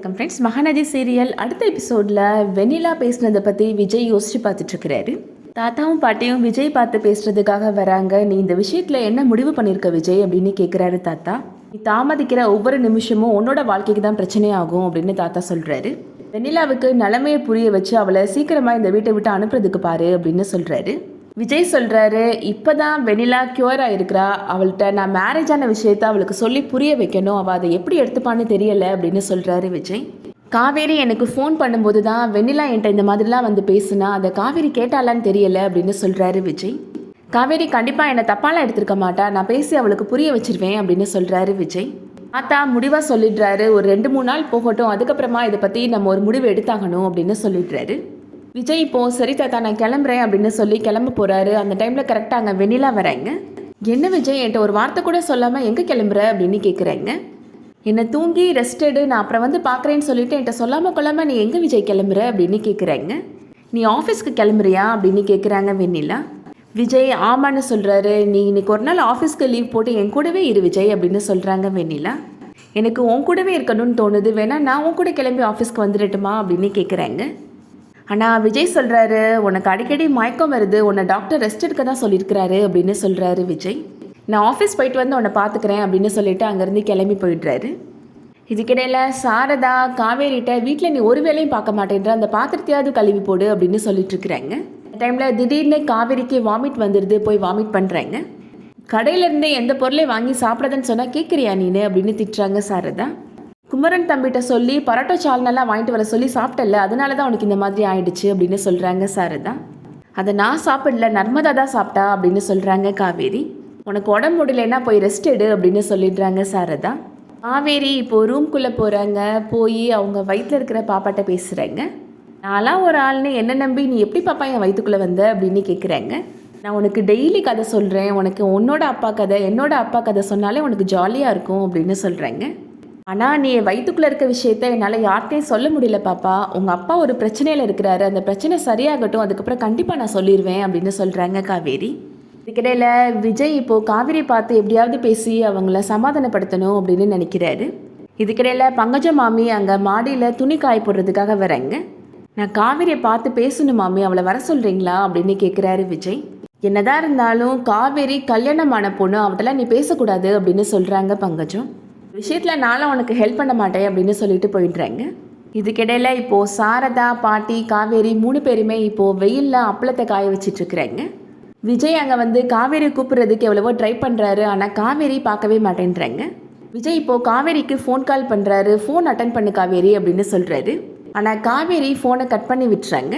வணக்கம் friends. Mahanadi serial அடுத்த எபிசோடில் வெண்ணிலா பேசினதை பற்றி விஜய் யோசிச்சு பார்த்துட்ருக்கிறாரு. தாத்தாவும் பாட்டியும் விஜய் பார்த்து பேசுறதுக்காக வராங்க. நீ இந்த விஷயத்தில் என்ன முடிவு பண்ணியிருக்க விஜய் அப்படின்னு கேட்குறாரு தாத்தா. நீ தாமதிக்கிற ஒவ்வொரு நிமிஷமும் உன்னோட வாழ்க்கைக்கு தான் பிரச்சனையாகும் அப்படின்னு தாத்தா சொல்கிறாரு. வெண்ணிலாவுக்கு நிலைமையை புரிய வச்சு அவளை சீக்கிரமாக இந்த வீட்டை விட்டு அனுப்புறதுக்கு பாரு அப்படின்னு சொல்கிறாரு. விஜய் சொல்கிறாரு, இப்போ தான் வெண்ணிலா க்யூர் ஆகிருக்கிறா, அவள்கிட்ட நான் மேரேஜ் ஆன விஷயத்த அவளுக்கு சொல்லி புரிய வைக்கணும், அவள் அதை எப்படி எடுத்துப்பான்னு தெரியலை அப்படின்னு சொல்கிறாரு விஜய். காவேரி எனக்கு ஃபோன் பண்ணும்போது தான் வெண்ணிலா என்கிட்ட இந்த மாதிரிலாம் வந்து பேசுனா, அதை காவேரி கேட்டாலான்னு தெரியலை அப்படின்னு சொல்கிறாரு விஜய். காவேரி கண்டிப்பாக என்னை தப்பாலாம் எடுத்துருக்க மாட்டா, நான் பேசி அவளுக்கு புரிய வச்சிருவேன் அப்படின்னு சொல்கிறாரு விஜய். தாத்தா முடிவாக சொல்லிடுறாரு, ஒரு 2-3 நாள் போகட்டும், அதுக்கப்புறமா இதை பற்றி நம்ம ஒரு முடிவு எடுத்தாகணும் அப்படின்னு சொல்லிடுறாரு. விஜய் இப்போது சரி தாத்தா நான் கிளம்புறேன் அப்படின்னு சொல்லி கிளம்ப போகிறாரு. அந்த டைமில் கரெக்டாக அங்கே வெண்ணிலா வராங்க. என்ன விஜய் என்கிட்ட ஒரு வார்த்தை கூட சொல்லாமல் எங்கே கிளம்புற அப்படின்னு கேட்குறாங்க. என்னை தூங்கி ரெஸ்டடு, நான் அப்புறம் வந்து பார்க்குறேன்னு சொல்லிட்டு என்கிட்ட சொல்லாமல் கொள்ளாமல் நீ எங்கே விஜய் கிளம்புற அப்படின்னு கேட்குறாங்க. நீ ஆஃபீஸ்க்கு கிளம்புறியா அப்படின்னு கேட்குறாங்க வெண்ணிலா. விஜய் ஆமான்னு சொல்கிறாரு. நீ இன்னைக்கு ஒரு நாள் ஆஃபீஸ்க்கு லீவ் போட்டு என் கூடவே இரு விஜய் அப்படின்னு சொல்கிறாங்க வெண்ணிலா. எனக்கு உன் கூடவே இருக்கணும்னு தோணுது, வேணா நான் உன் கூட கிளம்பி ஆஃபீஸ்க்கு வந்துடட்டுமா அப்படின்னு கேட்குறாங்க. ஆனால் விஜய் சொல்கிறாரு, உனக்கு அடிக்கடி மயக்கம் வருது, உன்னை டாக்டர் ரெஸ்ட் எடுக்க தான் சொல்லியிருக்கிறாரு அப்படின்னு சொல்கிறாரு விஜய். நான் ஆஃபீஸ் போயிட்டு வந்து உன்னை பார்த்துக்கிறேன் அப்படின்னு சொல்லிட்டு அங்கேருந்து கிளம்பி போயிடுறாரு. இதுக்கிடையில் சாரதா காவேரிட்ட வீட்டில் நீ ஒரு வேலையும் பார்க்க மாட்டேன்ற, அந்த பாத்திரத்தையாவது கழுவி போடு அப்படின்னு சொல்லிட்டு இருக்கிறாங்க. இந்த டைமில் திடீர்னு காவேரிக்கு வாமிட் வந்துடுது, போய் வாமிட் பண்ணுறாங்க. கடையிலேருந்தே எந்த பொருளையும் வாங்கி சாப்பிடாதுன்னு சொன்னால் கேட்குறியா நீனு அப்படின்னு திட்டுறாங்க சாரதா. குமரன் தம்பிகிட்ட சொல்லி பரோட்டா சால்னெல்லாம் வாங்கிட்டு வர சொல்லி சாப்பிட்டல, அதனால தான் உனக்கு இந்த மாதிரி ஆயிடுச்சு அப்படின்னு சொல்கிறாங்க சாரதா. அதை நான் சாப்பிடல, நர்மதா தான் சாப்பிட்டா அப்படின்னு சொல்கிறாங்க காவேரி. உனக்கு உடம்பு முடியலன்னா போய் ரெஸ்ட் எடு அப்படின்னு சொல்லிடுறாங்க சாரதா. காவேரி இப்போது ரூம்குள்ளே போகிறாங்க. போய் அவங்க வயிற்றில் இருக்கிற பாப்பாட்ட பேசுகிறாங்க. நான்லாம் ஒரு ஆள்னு என்ன நம்பி நீ எப்படி பாப்பா என் வயிற்றுக்குள்ளே வந்த அப்படின்னு கேட்குறாங்க. நான் உனக்கு டெய்லி கதை சொல்கிறேன், உனக்கு உன்னோட அப்பா கதை என்னோட அப்பா கதை சொன்னாலே உனக்கு ஜாலியாக இருக்கும் அப்படின்னு சொல்கிறாங்க. ஆனால் நீ வயிற்றுக்குள்ளே இருக்க விஷயத்த என்னால் யார்கிட்டையும் சொல்ல முடியல பாப்பா, உங்கள் அப்பா ஒரு பிரச்சனையில் இருக்கிறாரு, அந்த பிரச்சனை சரியாகட்டும், அதுக்கப்புறம் கண்டிப்பாக நான் சொல்லிடுவேன் அப்படின்னு சொல்கிறாங்க காவேரி. இதுக்கிடையில் விஜய் இப்போது காவேரி பார்த்து எப்படியாவது பேசி அவங்கள சமாதானப்படுத்தணும் அப்படின்னு நினைக்கிறாரு. இதுக்கிடையில் பங்கஜ மாமி அங்கே மாடியில் துணி காய போடுறதுக்காக வராங்க. நான் காவேரியை பார்த்து பேசணும் மாமி, அவளை வர சொல்கிறீங்களா அப்படின்னு கேட்குறாரு விஜய். என்னதான் இருந்தாலும் காவேரி கல்யாணமான பொண்ணு, அவட்டெல்லாம் நீ பேசக்கூடாது அப்படின்னு சொல்கிறாங்க பங்கஜம். விஷயத்தில் நானும் உனக்கு ஹெல்ப் பண்ண மாட்டேன் அப்படின்னு சொல்லிட்டு போயிடுறாங்க. இதுக்கிடையில் இப்போது சாரதா பாட்டி காவேரி 3 பேருமே இப்போது வெயிலில் அப்பளத்தை காய வச்சிட்ருக்குறாங்க. விஜய் அங்கே வந்து காவேரி கூப்பிட்றதுக்கு எவ்வளவோ ட்ரை பண்ணுறாரு, ஆனால் காவேரி பார்க்கவே மாட்டேன்றாங்க. விஜய் இப்போது காவேரிக்கு ஃபோன் கால் பண்ணுறாரு. ஃபோன் அட்டன் பண்ணு காவேரி அப்படின்னு சொல்கிறாரு. ஆனால் காவேரி ஃபோனை கட் பண்ணி விட்டுறாங்க.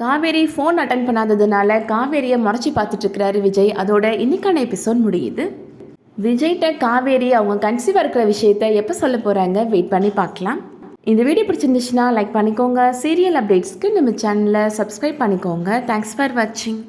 காவேரி ஃபோன் அட்டன் பண்ணாததுனால காவேரியை முறைச்சி பார்த்துட்ருக்கிறாரு விஜய். அதோட இன்னைக்கான எபிசோட் முடியுது. விஜய்கிட்ட காவேரி அவங்க கன்சீவாக இருக்கிற விஷயத்த எப்போ சொல்ல போகிறாங்க, வெயிட் பண்ணி பார்க்கலாம். இந்த வீடியோ பிடிச்சிருந்துச்சுன்னா லைக் பண்ணிக்கோங்க. சீரியல் அப்டேட்ஸ்க்கு நம்ம சேனலை சப்ஸ்கிரைப் பண்ணிக்கோங்க. தேங்க்ஸ் ஃபார் வாட்சிங்.